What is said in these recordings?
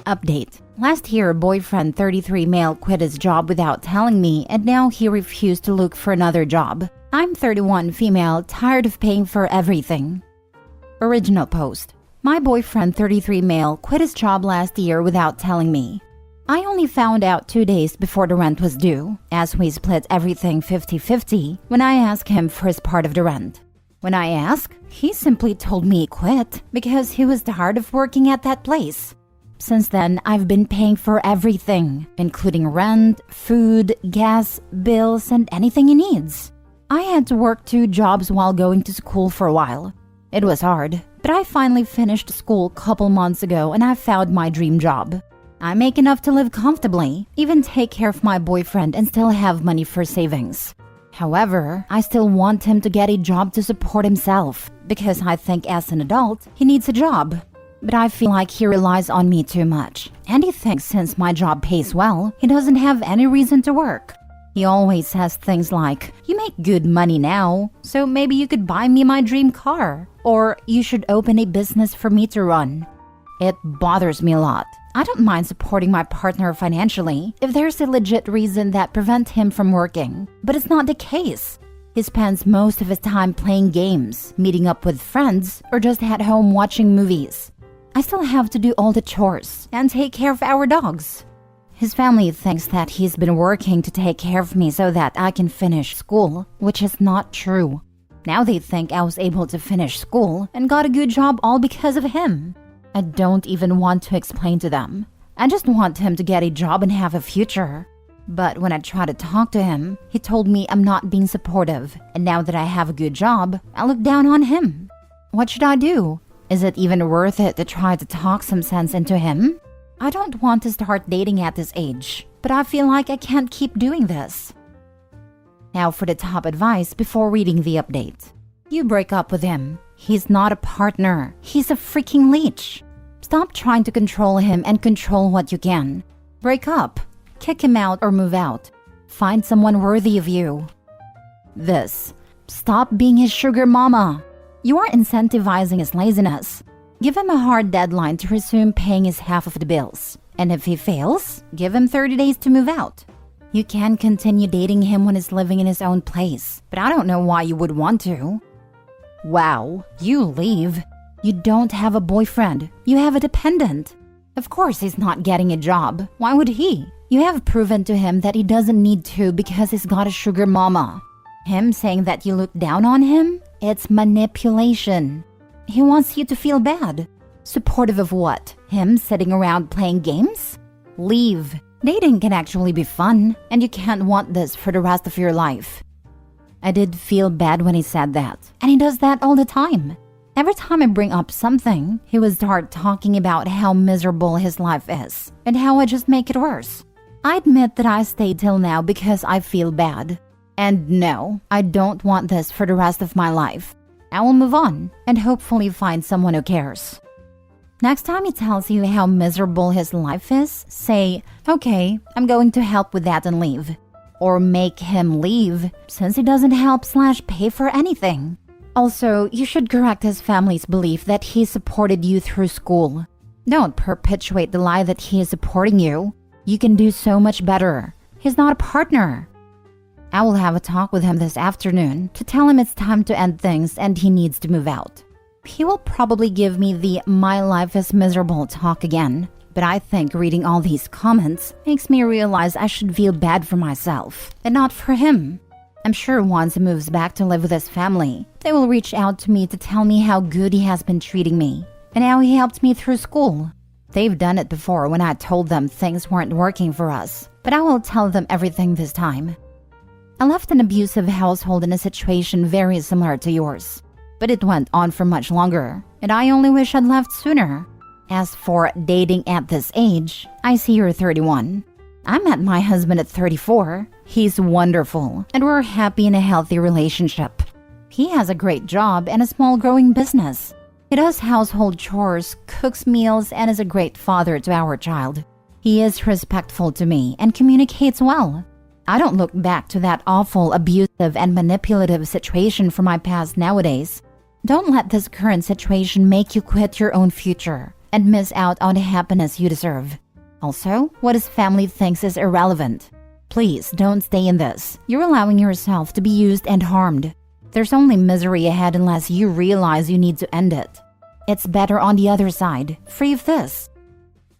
Update. Last year, boyfriend 33 male quit his job without telling me, and now he refused to look for another job. I'm 31 female, tired of paying for everything. Original post. My boyfriend 33 male quit his job last year without telling me. I only found out 2 days before the rent was due, as we split everything 50-50 when I asked him for his part of the rent. When I asked, he simply told me he quit because he was tired of working at that place. Since then, I've been paying for everything, including rent, food, gas, bills, and anything he needs. I had to work 2 jobs while going to school for a while. It was hard, but I finally finished school a couple months ago and I found my dream job. I make enough to live comfortably, even take care of my boyfriend and still have money for savings. However, I still want him to get a job to support himself because I think as an adult, he needs a job. But I feel like he relies on me too much, and he thinks since my job pays well, he doesn't have any reason to work. He always says things like, "You make good money now, so maybe you could buy me my dream car," or "You should open a business for me to run." It bothers me a lot. I don't mind supporting my partner financially if there's a legit reason that prevents him from working, but it's not the case. He spends most of his time playing games, meeting up with friends, or just at home watching movies. I still have to do all the chores and take care of our dogs. His family thinks that he's been working to take care of me so that I can finish school, which is not true. Now they think I was able to finish school and got a good job all because of him. I don't even want to explain to them. I just want him to get a job and have a future. But when I try to talk to him, he told me I'm not being supportive, and now that I have a good job, I look down on him. What should I do? Is it even worth it to try to talk some sense into him? I don't want to start dating at this age, but I feel like I can't keep doing this. Now for the top advice before reading the update. You break up with him. He's not a partner. He's a freaking leech. Stop trying to control him and control what you can. Break up. Kick him out or move out. Find someone worthy of you. This. Stop being his sugar mama. You are incentivizing his laziness. Give him a hard deadline to resume paying his half of the bills. And if he fails, give him 30 days to move out. You can continue dating him when he's living in his own place, but I don't know why you would want to. Wow, you leave. You don't have a boyfriend. You have a dependent. Of course he's not getting a job. Why would he? You have proven to him that he doesn't need to because he's got a sugar mama. Him saying that you look down on him? It's manipulation. He wants you to feel bad. Supportive of what? Him sitting around playing games? Leave. Dating can actually be fun, and you can't want this for the rest of your life. I did feel bad when he said that, and he does that all the time. Every time I bring up something, he would start talking about how miserable his life is, and how I just make it worse. I admit that I stayed till now because I feel bad. And no, I don't want this for the rest of my life. I will move on and hopefully find someone who cares. Next time he tells you how miserable his life is, say, "Okay, I'm going to help with that and leave." Or make him leave since he doesn't help/pay for anything. Also, you should correct his family's belief that he supported you through school. Don't perpetuate the lie that he is supporting you. You can do so much better. He's not a partner. I will have a talk with him this afternoon to tell him it's time to end things and he needs to move out. He will probably give me the "my life is miserable" talk again, but I think reading all these comments makes me realize I should feel bad for myself and not for him. I'm sure once he moves back to live with his family, they will reach out to me to tell me how good he has been treating me and how he helped me through school. They've done it before when I told them things weren't working for us, but I will tell them everything this time. I left an abusive household in a situation very similar to yours, but it went on for much longer, and I only wish I'd left sooner. As for dating at this age, I see you're 31. I met my husband at 34. He's wonderful, and we're happy in a healthy relationship. He has a great job and a small growing business. He does household chores, cooks meals, and is a great father to our child. He is respectful to me and communicates well. I don't look back to that awful, abusive, and manipulative situation from my past nowadays. Don't let this current situation make you quit your own future and miss out on the happiness you deserve. Also, what his family thinks is irrelevant. Please don't stay in this. You're allowing yourself to be used and harmed. There's only misery ahead unless you realize you need to end it. It's better on the other side, free of this.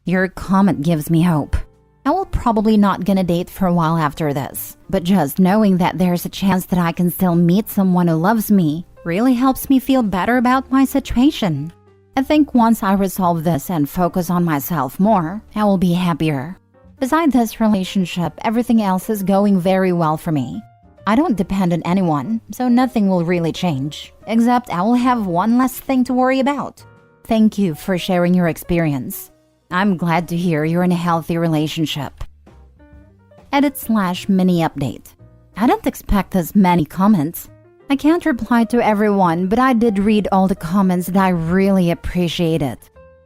Your comment gives me hope. I will probably not gonna date for a while after this, but just knowing that there's a chance that I can still meet someone who loves me really helps me feel better about my situation. I think once I resolve this and focus on myself more, I will be happier. Beside this relationship, everything else is going very well for me. I don't depend on anyone, so nothing will really change, except I will have one less thing to worry about. Thank you for sharing your experience. I'm glad to hear you're in a healthy relationship. Edit/mini update. I didn't expect this many comments. I can't reply to everyone, but I did read all the comments that I really appreciated.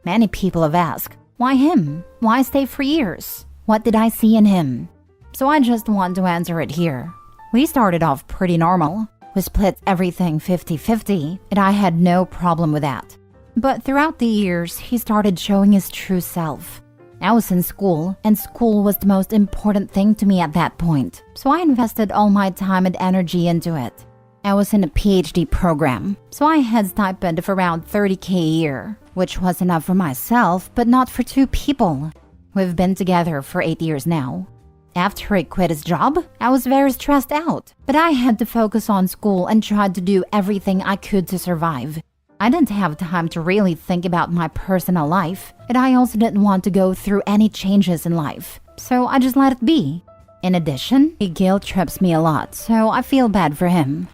Many people have asked, why him? Why stay for years? What did I see in him? So I just want to answer it here. We started off pretty normal. We split everything 50-50, and I had no problem with that. But throughout the years, he started showing his true self. I was in school, and school was the most important thing to me at that point, so I invested all my time and energy into it. I was in a PhD program, so I had stipend of around $30,000 a year, which was enough for myself, but not for two people. We've been together for 8 years now. After he quit his job, I was very stressed out, but I had to focus on school and tried to do everything I could to survive. I didn't have time to really think about my personal life, and I also didn't want to go through any changes in life, so I just let it be. In addition, he guilt trips me a lot, so I feel bad for him.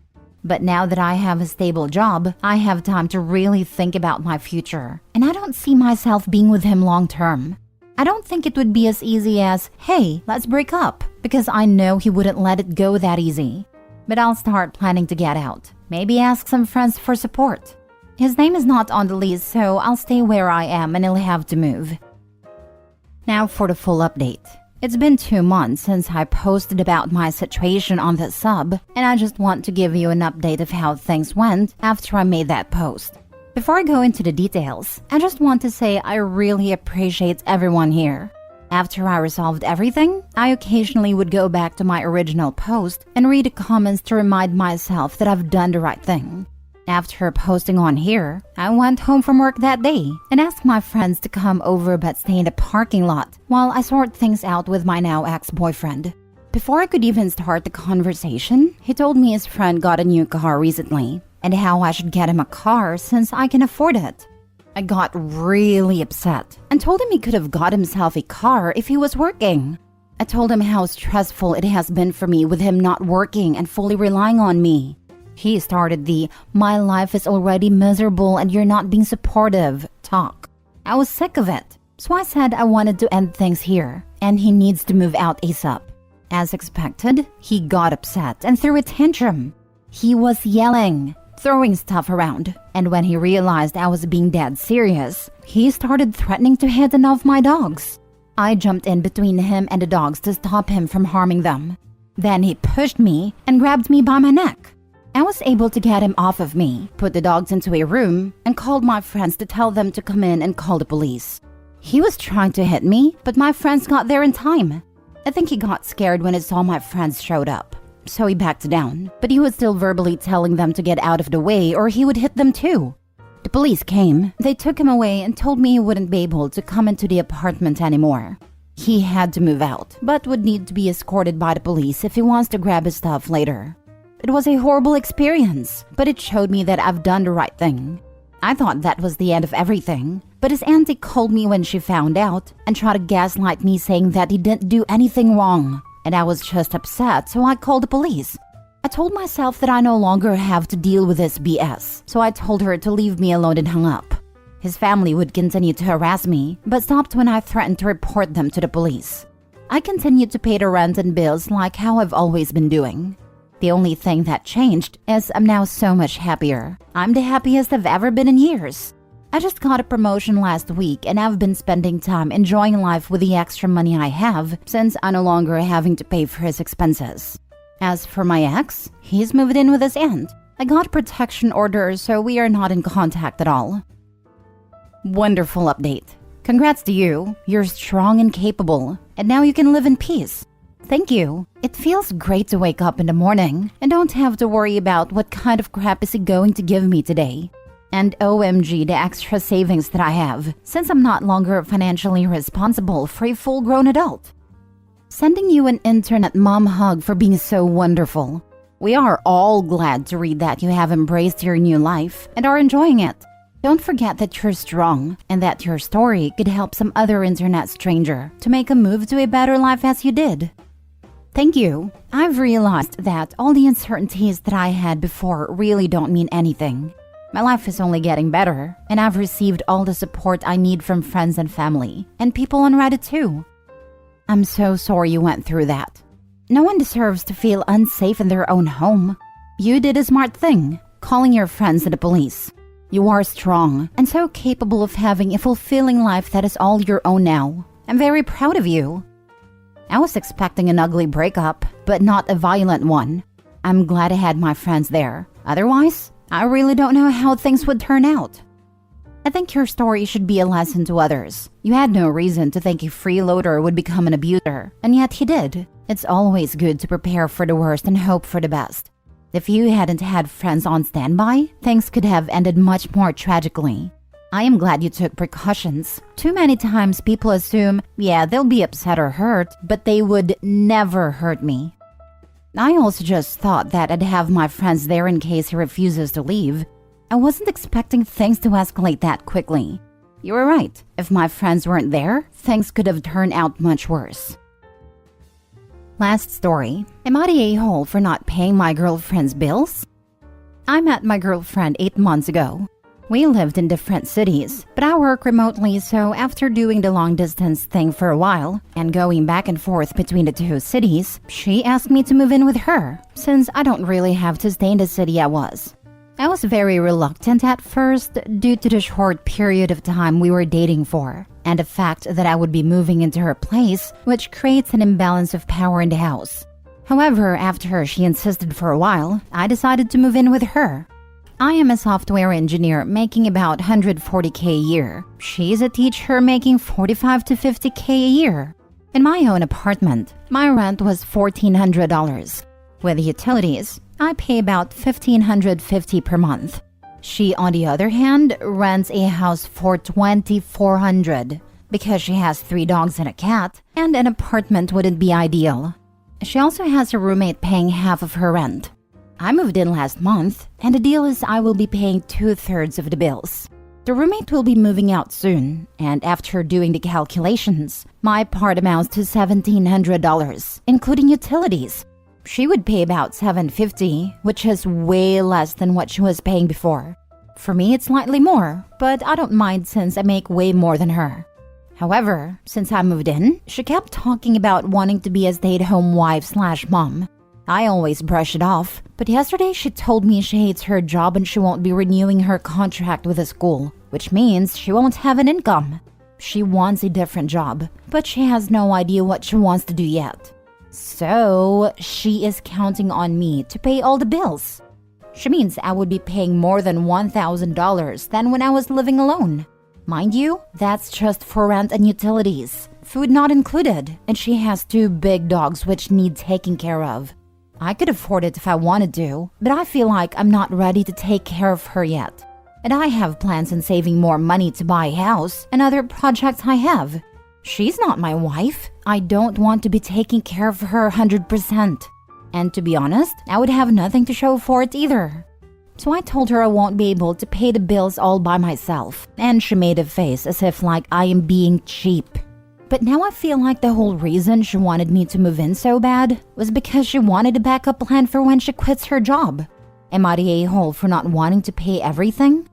But now that I have a stable job, I have time to really think about my future, and I don't see myself being with him long term. I don't think it would be as easy as, hey, let's break up, because I know he wouldn't let it go that easy. But I'll start planning to get out. Maybe ask some friends for support. His name is not on the list, so I'll stay where I am and he'll have to move. Now for the full update. It's been 2 months since I posted about my situation on the sub, and I just want to give you an update of how things went after I made that post. Before I go into the details, I just want to say I really appreciate everyone here. After I resolved everything, I occasionally would go back to my original post and read the comments to remind myself that I've done the right thing. After posting on here, I went home from work that day and asked my friends to come over but stay in the parking lot while I sort things out with my now ex-boyfriend. Before I could even start the conversation, he told me his friend got a new car recently and how I should get him a car since I can afford it. I got really upset and told him he could have got himself a car if he was working. I told him how stressful it has been for me with him not working and fully relying on me. He started the "my life is already miserable and you're not being supportive" talk. I was sick of it, so I said I wanted to end things here and he needs to move out ASAP. As expected, he got upset and threw a tantrum. He was yelling, throwing stuff around, and when he realized I was being dead serious, he started threatening to hit one of my dogs. I jumped in between him and the dogs to stop him from harming them. Then he pushed me and grabbed me by my neck. I was able to get him off of me, put the dogs into a room, and called my friends to tell them to come in and call the police. He was trying to hit me, but my friends got there in time. I think he got scared when he saw my friends showed up, so he backed down, but he was still verbally telling them to get out of the way or he would hit them too. The police came, they took him away and told me he wouldn't be able to come into the apartment anymore. He had to move out, but would need to be escorted by the police if he wants to grab his stuff later. It was a horrible experience, but it showed me that I've done the right thing. I thought that was the end of everything, but his auntie called me when she found out and tried to gaslight me saying that he didn't do anything wrong, and I was just upset, so I called the police. I told myself that I no longer have to deal with this BS, so I told her to leave me alone and hung up. His family would continue to harass me, but stopped when I threatened to report them to the police. I continued to pay the rent and bills like how I've always been doing. The only thing that changed is I'm now so much happier. I'm the happiest I've ever been in years. I just got a promotion last week and I've been spending time enjoying life with the extra money I have since I'm no longer having to pay for his expenses. As for my ex, he's moved in with his aunt. I got a protection order, so we are not in contact at all. Wonderful update. Congrats to you. You're strong and capable, and now you can live in peace. Thank you. It feels great to wake up in the morning and don't have to worry about what kind of crap is he going to give me today. And OMG, the extra savings that I have, since I'm not longer financially responsible for a full-grown adult. Sending you an internet mom hug for being so wonderful. We are all glad to read that you have embraced your new life and are enjoying it. Don't forget that you're strong and that your story could help some other internet stranger to make a move to a better life as you did. Thank you. I've realized that all the uncertainties that I had before really don't mean anything. My life is only getting better, and I've received all the support I need from friends and family, and people on Reddit too. I'm so sorry you went through that. No one deserves to feel unsafe in their own home. You did a smart thing, calling your friends and the police. You are strong and so capable of having a fulfilling life that is all your own now. I'm very proud of you. I was expecting an ugly breakup, but not a violent one. I'm glad I had my friends there. Otherwise, I really don't know how things would turn out. I think your story should be a lesson to others. You had no reason to think a freeloader would become an abuser, and yet he did. It's always good to prepare for the worst and hope for the best. If you hadn't had friends on standby, things could have ended much more tragically. I am glad you took precautions. Too many times people assume, yeah, they'll be upset or hurt, but they would never hurt me. I also just thought that I'd have my friends there in case he refuses to leave. I wasn't expecting things to escalate that quickly. You were right. If my friends weren't there, things could have turned out much worse. Last story. Am I the a-hole for not paying my girlfriend's bills? I met my girlfriend 8 months ago. We lived in different cities, but I work remotely, so after doing the long-distance thing for a while and going back and forth between the two cities, she asked me to move in with her, since I don't really have to stay in the city I was. I was very reluctant at first due to the short period of time we were dating for, and the fact that I would be moving into her place, which creates an imbalance of power in the house. However, after she insisted for a while, I decided to move in with her. I am a software engineer making about $140K a year. She's a teacher making $45 to $50K a year. In my own apartment, my rent was $1,400. With utilities, I pay about $1,550 per month. She, on the other hand, rents a house for $2,400 because she has 3 dogs and a cat, and an apartment wouldn't be ideal. She also has a roommate paying half of her rent. I moved in last month, and the deal is I will be paying 2/3 of the bills. The roommate will be moving out soon, and after doing the calculations, my part amounts to $1,700, including utilities. She would pay about $750, which is way less than what she was paying before. For me, it's slightly more, but I don't mind since I make way more than her. However, since I moved in, she kept talking about wanting to be a stay-at-home wife/mom. I always brush it off, but yesterday she told me she hates her job and she won't be renewing her contract with the school, which means she won't have an income. She wants a different job, but she has no idea what she wants to do yet. So, she is counting on me to pay all the bills. She means I would be paying more than $1,000 than when I was living alone. Mind you, that's just for rent and utilities, food not included, and she has 2 big dogs which need taking care of. I could afford it if I wanted to, but I feel like I'm not ready to take care of her yet. And I have plans on saving more money to buy a house and other projects I have. She's not my wife. I don't want to be taking care of her 100%. And to be honest, I would have nothing to show for it either. So I told her I won't be able to pay the bills all by myself, and she made a face as if like I am being cheap. But now I feel like the whole reason she wanted me to move in so bad was because she wanted a backup plan for when she quits her job. Am I the a-hole for not wanting to pay everything?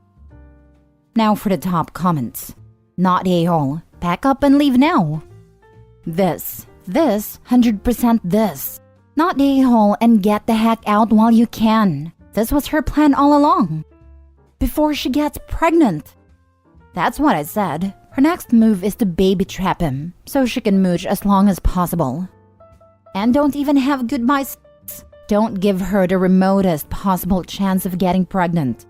Now for the top comments. Not a-hole. Pack up and leave now. This, 100% this. Not a-hole and get the heck out while you can. This was her plan all along. Before she gets pregnant. That's what I said. Her next move is to baby trap him, so she can mooch as long as possible. And don't even have goodbye sex. don't give her the remotest possible chance of getting pregnant.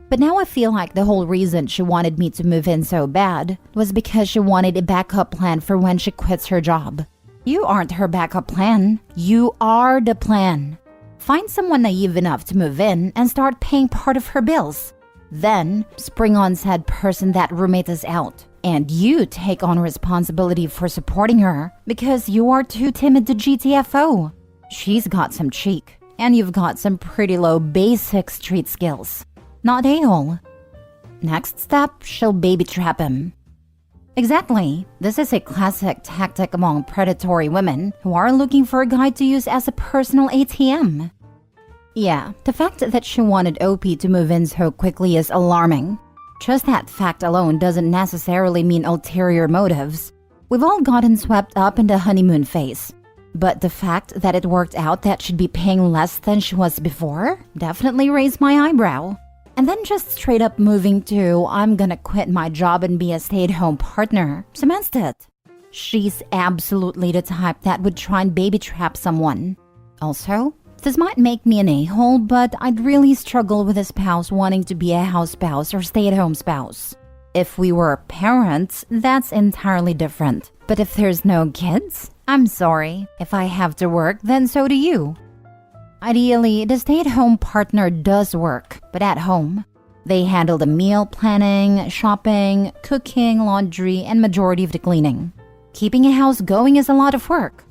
But now I feel like the whole reason she wanted me to move in so bad was because she wanted a backup plan for when she quits her job. You aren't her backup plan. You are the plan. Find someone naive enough to move in and start paying part of her bills. Then, spring on said person that roommate is out. And you take on responsibility for supporting her because you are too timid to GTFO. She's got some cheek, and you've got some pretty low basic street skills. Not a-hole. Next step, she'll baby trap him. Exactly. This is a classic tactic among predatory women who are looking for a guy to use as a personal ATM. Yeah, the fact that she wanted OP to move in so quickly is alarming. Just that fact alone doesn't necessarily mean ulterior motives. We've all gotten swept up in the honeymoon phase. But the fact that it worked out that she'd be paying less than she was before definitely raised my eyebrow. And then just straight up moving to, I'm gonna quit my job and be a stay-at-home partner, cements it. She's absolutely the type that would try and baby trap someone. Also, this might make me an a-hole, but I'd really struggle with a spouse wanting to be a house spouse or stay-at-home spouse. If we were parents, that's entirely different. But if there's no kids, I'm sorry. If I have to work, then so do you. Ideally, the stay-at-home partner does work, but at home. They handle the meal planning, shopping, cooking, laundry, and majority of the cleaning. Keeping a house going is a lot of work.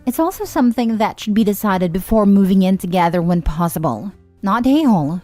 It's also something that should be decided before moving in together when possible. Not a-hole.